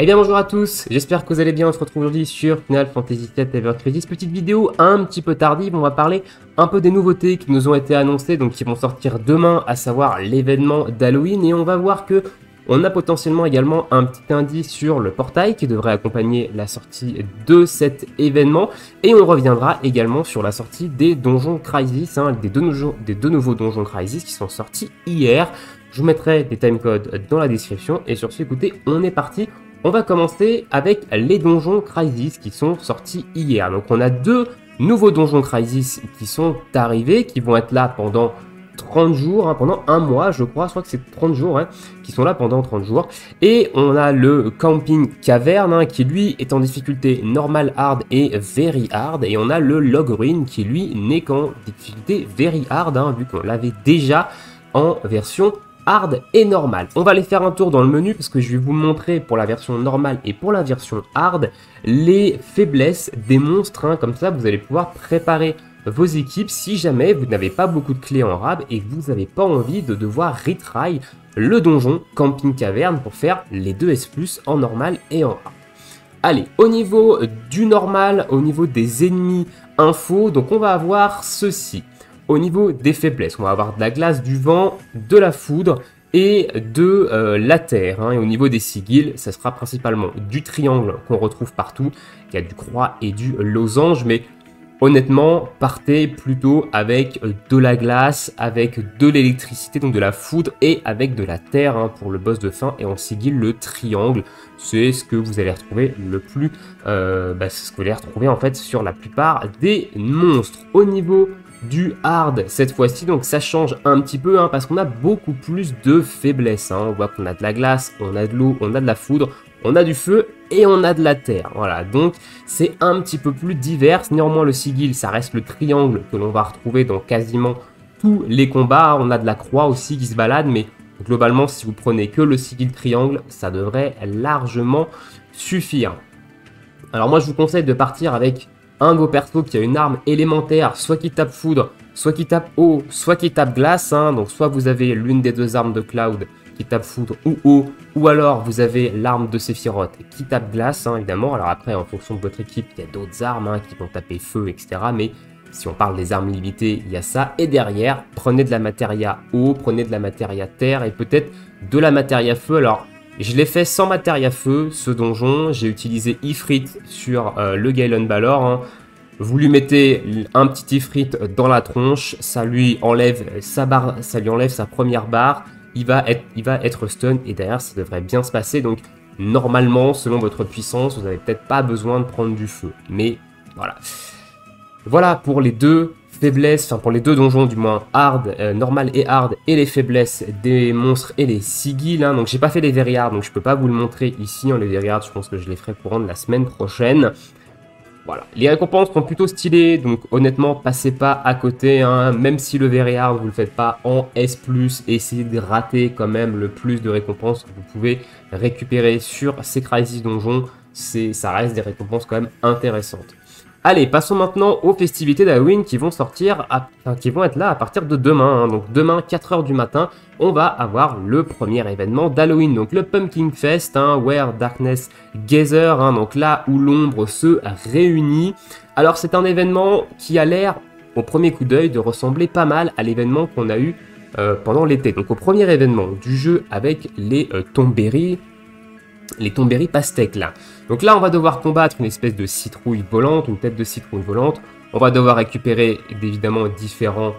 Eh bien bonjour à tous, j'espère que vous allez bien, on se retrouve aujourd'hui sur Final Fantasy VII Ever Crisis. Petite vidéo un petit peu tardive, on va parler un peu des nouveautés qui nous ont été annoncées, donc qui vont sortir demain, à savoir l'événement d'Halloween, et on va voir que on a potentiellement également un petit indice sur le portail qui devrait accompagner la sortie de cet événement, et on reviendra également sur la sortie des donjons Crisis, des deux nouveaux donjons Crisis qui sont sortis hier. Je vous mettrai des timecodes dans la description, et sur ce, écoutez, on est parti. On va commencer avec les donjons Crisis qui sont sortis hier. Donc on a deux nouveaux donjons Crisis qui sont arrivés, qui vont être là pendant 30 jours, pendant un mois je crois que c'est 30 jours, qui sont là pendant 30 jours. Et on a le Camping Cavern qui lui est en difficulté Normal Hard et Very Hard. Et on a le Log Ruin qui lui n'est qu'en difficulté Very Hard, vu qu'on l'avait déjà en version hard et normal. On va aller faire un tour dans le menu parce que je vais vous montrer pour la version normale et pour la version hard les faiblesses des monstres. Comme ça, vous allez pouvoir préparer vos équipes si jamais vous n'avez pas beaucoup de clés en rab et que vous n'avez pas envie de devoir retry le donjon Camping Cavern pour faire les 2S+ en normal et en hard. Allez, au niveau du normal, au niveau des ennemis info, donc on va avoir ceci. Au niveau des faiblesses, on va avoir de la glace, du vent, de la foudre et de la terre. Et au niveau des sigils, ça sera principalement du triangle qu'on retrouve partout. Il y a du croix et du losange, mais honnêtement, partez plutôt avec de la glace, avec de l'électricité, donc de la foudre, et avec de la terre pour le boss de fin. Et en sigil, le triangle, c'est ce que vous allez retrouver le plus, c'est ce que vous allez retrouver en fait sur la plupart des monstres. Au niveau du hard cette fois-ci, donc ça change un petit peu parce qu'on a beaucoup plus de faiblesses. On voit qu'on a de la glace, on a de l'eau, on a de la foudre, on a du feu et on a de la terre. Voilà, donc c'est un petit peu plus divers. Néanmoins, le sigil, ça reste le triangle que l'on va retrouver dans quasiment tous les combats. On a de la croix aussi qui se balade, mais globalement, si vous prenez que le sigil triangle, ça devrait largement suffire. Alors moi, je vous conseille de partir avec un de vos persos qui a une arme élémentaire, soit qui tape foudre, soit qui tape eau, soit qui tape glace. Donc soit vous avez l'une des deux armes de Cloud qui tape foudre ou eau, ou alors vous avez l'arme de Sephiroth qui tape glace, évidemment. Alors après, en fonction de votre équipe, il y a d'autres armes qui vont taper feu, etc. Mais si on parle des armes limitées, il y a ça. Et derrière, prenez de la matéria eau, prenez de la matéria terre et peut-être de la matéria feu. Alors, je l'ai fait sans matéria feu, ce donjon. J'ai utilisé Ifrit sur le Galen Balor. Vous lui mettez un petit Ifrit dans la tronche, ça lui enlève sa barre, ça lui enlève sa première barre. Il va être stun et derrière ça devrait bien se passer. Donc normalement, selon votre puissance, vous n'avez peut-être pas besoin de prendre du feu. Mais voilà. Voilà pour les deux faiblesses, pour les deux donjons du moins, hard, normal et hard, et les faiblesses des monstres et les sigils. Donc j'ai pas fait les very hard, donc je peux pas vous le montrer ici. Les very hard, je pense que je les ferai courant de la semaine prochaine. Voilà, les récompenses sont plutôt stylées, donc honnêtement, passez pas à côté, même si le very hard, vous le faites pas en S+, essayez de rater quand même le plus de récompenses que vous pouvez récupérer sur ces Crisis donjons, ça reste des récompenses quand même intéressantes. Allez, passons maintenant aux festivités d'Halloween qui vont qui vont être là à partir de demain. Donc demain, 4 h du matin, on va avoir le premier événement d'Halloween. Donc le Pumpkin Fest, Where Darkness Gather, donc là où l'ombre se réunit. Alors c'est un événement qui a l'air, au premier coup d'œil, de ressembler pas mal à l'événement qu'on a eu pendant l'été. Donc au premier événement du jeu avec les Tomberry pastèques là. Donc là, on va devoir combattre une espèce de citrouille volante, une tête de citrouille volante. On va devoir récupérer évidemment différents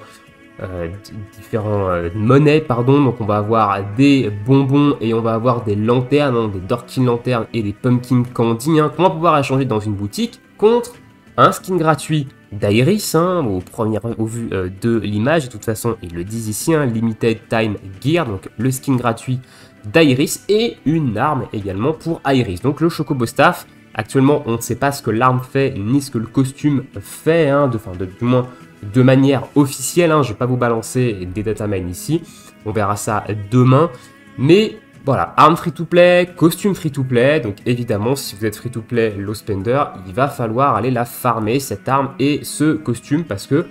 monnaies, Donc on va avoir des bonbons et on va avoir des lanternes, des Dorkin lanternes et des Pumpkin Candy qu'on va pouvoir échanger dans une boutique contre un skin gratuit d'Iris, au vu de l'image. De toute façon, ils le disent ici, Limited Time Gear, donc le skin gratuit d'Iris et une arme également pour Iris. Donc le Chocobo Staff, actuellement on ne sait pas ce que l'arme fait ni ce que le costume fait, du moins de manière officielle. Je ne vais pas vous balancer des datamines ici, on verra ça demain. Mais voilà, arme free-to-play, costume free-to-play, donc évidemment si vous êtes free-to-play low spender, il va falloir aller la farmer cette arme et ce costume parce que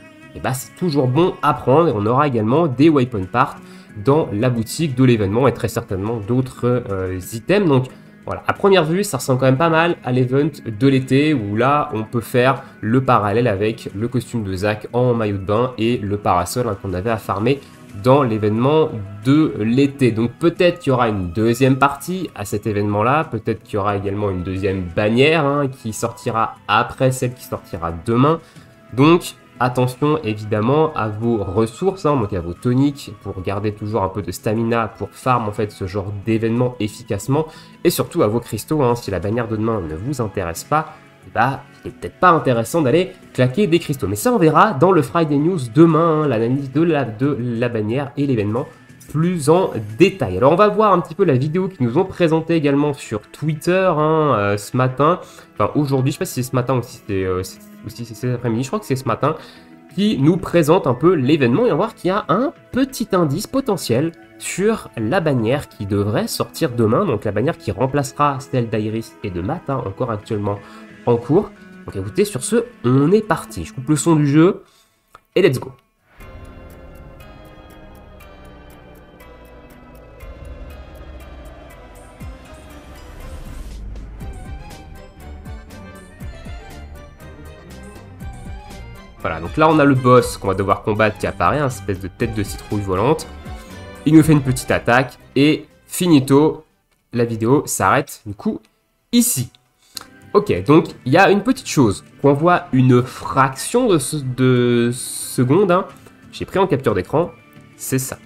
c'est toujours bon à prendre. Et on aura également des weapon parts dans la boutique de l'événement et très certainement d'autres items. Donc Voilà, à première vue, ça ressemble quand même pas mal à l'event de l'été, où là, on peut faire le parallèle avec le costume de Zac en maillot de bain et le parasol qu'on avait à farmer dans l'événement de l'été. Donc peut-être qu'il y aura une deuxième partie à cet événement-là, peut-être qu'il y aura également une deuxième bannière qui sortira après celle qui sortira demain. Donc attention évidemment à vos ressources, donc à vos toniques pour garder toujours un peu de stamina pour farm en fait ce genre d'événement efficacement, et surtout à vos cristaux, si la bannière de demain ne vous intéresse pas, bah, il n'est peut-être pas intéressant d'aller claquer des cristaux. Mais ça on verra dans le Friday News demain, l'analyse de la bannière et l'événement plus en détail. Alors on va voir un petit peu la vidéo qu'ils nous ont présentée également sur Twitter ce matin, enfin aujourd'hui, je sais pas si c'est ce matin ou si c'est cet après-midi, je crois que c'est ce matin, qui nous présente un peu l'événement et on va voir qu'il y a un petit indice potentiel sur la bannière qui devrait sortir demain, donc la bannière qui remplacera celle d'Iris et de Matt, encore actuellement en cours. Donc écoutez, sur ce, on est parti. Je coupe le son du jeu et let's go. Voilà, donc là on a le boss qu'on va devoir combattre qui apparaît, une espèce de tête de citrouille volante. Il nous fait une petite attaque et finito, la vidéo s'arrête du coup ici. Ok, donc il y a une petite chose, qu'on voit une fraction de seconde, j'ai pris en capture d'écran, c'est ça.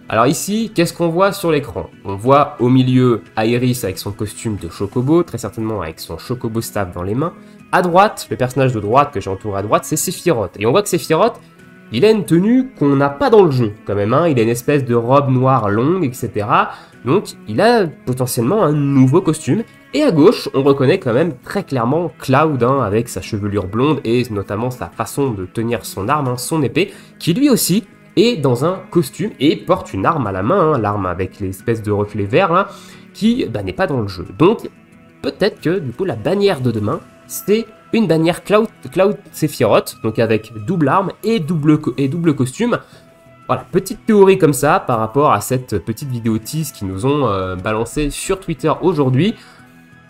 Alors ici, qu'est-ce qu'on voit sur l'écran? On voit au milieu Iris avec son costume de chocobo, très certainement avec son chocobo staff dans les mains. À droite, le personnage de droite que j'ai entouré à droite, c'est Sephiroth. Et on voit que Sephiroth, il a une tenue qu'on n'a pas dans le jeu, quand même. Il a une espèce de robe noire longue, etc. Donc, il a potentiellement un nouveau costume. Et à gauche, on reconnaît quand même très clairement Cloud, avec sa chevelure blonde et notamment sa façon de tenir son arme, son épée, qui lui aussi est dans un costume et porte une arme à la main, l'arme avec l'espèce de reflet vert, là, qui n'est pas dans le jeu. Donc, peut-être que, du coup, la bannière de demain, c'est une bannière Cloud Sephiroth, donc avec double arme et double costume. Voilà, petite théorie comme ça par rapport à cette petite vidéo tease qu'ils nous ont balancée sur Twitter aujourd'hui.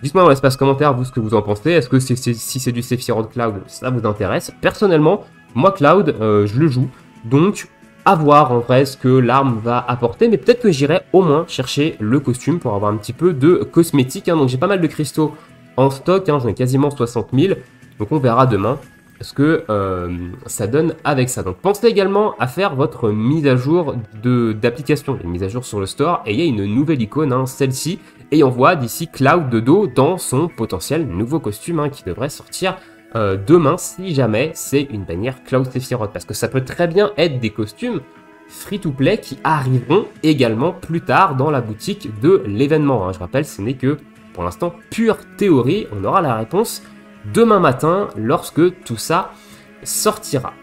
Dites-moi dans l'espace commentaire vous ce que vous en pensez. Est-ce que si c'est du Sephiroth Cloud, ça vous intéresse? Personnellement, moi Cloud, je le joue, donc à voir en vrai ce que l'arme va apporter, mais peut-être que j'irai au moins chercher le costume pour avoir un petit peu de cosmétique. Donc j'ai pas mal de cristaux en stock, j'en ai quasiment 60 000, donc on verra demain ce que ça donne avec ça. Donc pensez également à faire votre mise à jour d'application, une mise à jour sur le store, et il y a une nouvelle icône, celle-ci, et on voit d'ici Cloud de dos dans son potentiel nouveau costume qui devrait sortir demain, si jamais c'est une bannière Cloud Sephiroth, parce que ça peut très bien être des costumes free-to-play qui arriveront également plus tard dans la boutique de l'événement. Je rappelle, ce n'est que pour l'instant pure théorie, on aura la réponse demain matin lorsque tout ça sortira.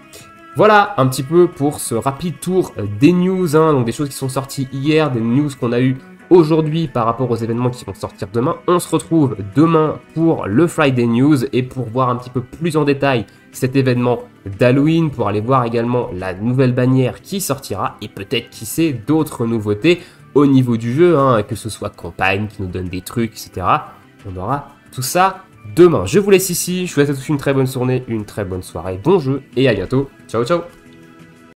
Voilà un petit peu pour ce rapide tour des news, donc des choses qui sont sorties hier, des news qu'on a eues aujourd'hui par rapport aux événements qui vont sortir demain. On se retrouve demain pour le Friday News et pour voir un petit peu plus en détail cet événement d'Halloween, pour aller voir également la nouvelle bannière qui sortira et peut-être, qui sait, d'autres nouveautés au niveau du jeu, que ce soit campagne qui nous donne des trucs, etc. On aura tout ça demain. Je vous laisse ici, je vous souhaite à tous une très bonne journée, une très bonne soirée, bon jeu et à bientôt. Ciao ciao.